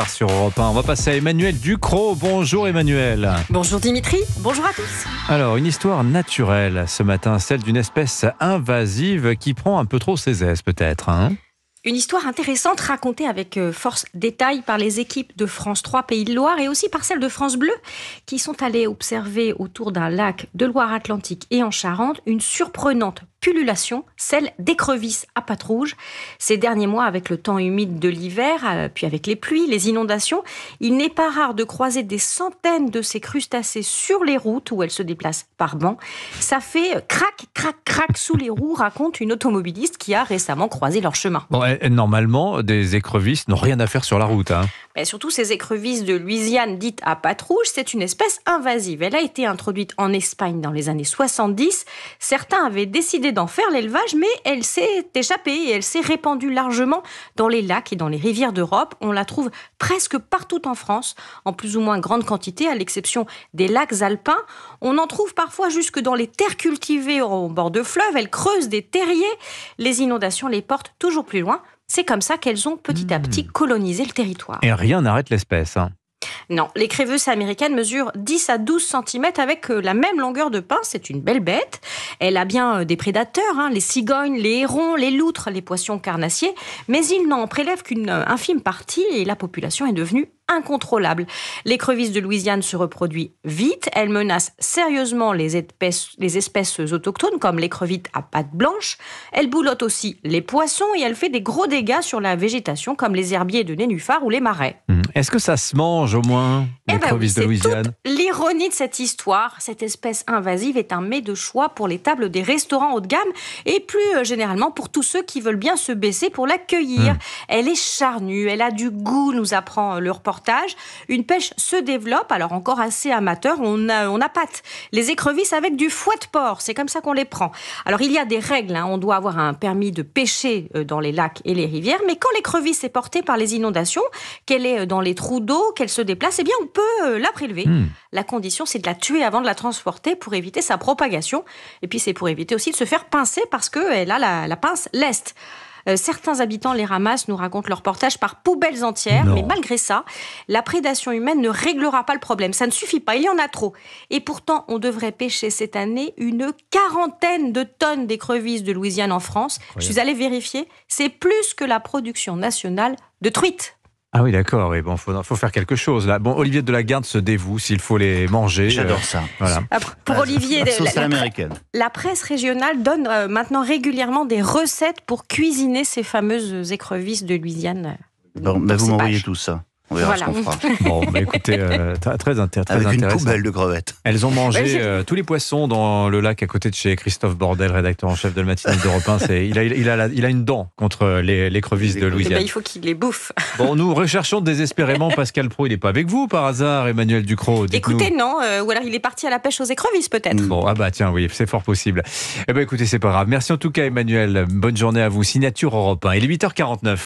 Sur Europe 1, on va passer à Emmanuel Ducrot. Bonjour Emmanuel. Bonjour Dimitri, bonjour à tous. Alors, une histoire naturelle ce matin, celle d'une espèce invasive qui prend un peu trop ses aises peut-être. Une histoire intéressante racontée avec force détail par les équipes de France 3 Pays de Loire et aussi par celles de France Bleu qui sont allées observer autour d'un lac de Loire-Atlantique et en Charente une surprenante pullulation, celle d'écrevisses à pattes rouges. Ces derniers mois, avec le temps humide de l'hiver, puis avec les pluies, les inondations, il n'est pas rare de croiser des centaines de ces crustacés sur les routes où elles se déplacent par bancs. Ça fait crac, crac, crac sous les roues, raconte une automobiliste qui a récemment croisé leur chemin. Bon, normalement, des écrevisses n'ont rien à faire sur la route. Mais surtout, ces écrevisses de Louisiane dites à pattes rouges, c'est une espèce invasive. Elle a été introduite en Espagne dans les années 70. Certains avaient décidé d'en faire l'élevage, mais elle s'est échappée et elle s'est répandue largement dans les lacs et dans les rivières d'Europe. On la trouve presque partout en France, en plus ou moins grande quantité, à l'exception des lacs alpins. On en trouve parfois jusque dans les terres cultivées au bord de fleuves. Elle creuse des terriers. Les inondations les portent toujours plus loin. C'est comme ça qu'elles ont petit à petit colonisé le territoire. Et rien n'arrête l'espèce. Non, l'écrevisse américaine mesure 10 à 12 cm avec la même longueur de pince. C'est une belle bête. Elle a bien des prédateurs, les cigognes, les hérons, les loutres, les poissons carnassiers. Mais il n'en prélève qu'une infime partie et la population est devenue incontrôlable. L'écrevisse de Louisiane se reproduit vite. Elle menace sérieusement les espèces autochtones comme l'écrevisse à pattes blanches. Elle boulotte aussi les poissons et elle fait des gros dégâts sur la végétation comme les herbiers de nénuphars ou les marais. Est-ce que ça se mange au moins, l'écrevisse de Louisiane ? C'est toute l'ironie de cette histoire. Cette espèce invasive est un mets de choix pour les tables des restaurants haut de gamme et plus généralement pour tous ceux qui veulent bien se baisser pour l'accueillir. Elle est charnue, elle a du goût, nous apprend le reportage. Une pêche se développe, alors encore assez amateur, on appâte les écrevisses avec du fouet de porc, c'est comme ça qu'on les prend. Alors il y a des règles, on doit avoir un permis de pêcher dans les lacs et les rivières, mais quand l'écrevisse est portée par les inondations, qu'elle est dans les trous d'eau, qu'elle se déplace, eh bien on peut la prélever. La condition, c'est de la tuer avant de la transporter pour éviter sa propagation, et puis c'est pour éviter aussi de se faire pincer parce qu'elle a la pince leste. Certains habitants les ramassent, nous racontent leur reportage, par poubelles entières. Mais malgré ça, la prédation humaine ne réglera pas le problème. Ça ne suffit pas, il y en a trop. Et pourtant, on devrait pêcher cette année une 40aine de tonnes d'écrevisses de Louisiane en France. Je suis allée vérifier, c'est plus que la production nationale de truites. Ah oui, d'accord. Oui, bon, faut faire quelque chose là. Bon, Olivier de la Garde se dévoue s'il faut les manger. J'adore ça. Voilà. Pour Olivier, la presse régionale donne maintenant régulièrement des recettes pour cuisiner ces fameuses écrevisses de Louisiane. Bon, vous m'envoyez tout ça. On verra ce qu'on fera. Bon, écoutez, très intéressant. Avec une poubelle de crevettes. Elles ont mangé tous les poissons dans le lac à côté de chez Christophe Bordel, rédacteur en chef de la matinale d'Europe 1. Il a une dent contre l'écrevisse de Louisiane. Il faut qu'il les bouffe. Bon, nous recherchons désespérément Pascal Praud. Il n'est pas avec vous par hasard, Emmanuel Ducrot. Écoutez, non. Ou alors il est parti à la pêche aux écrevisses peut-être. Bon, tiens, oui, c'est fort possible. Écoutez, c'est pas grave. Merci en tout cas, Emmanuel. Bonne journée à vous. Signature Europe 1. Il est 8h49.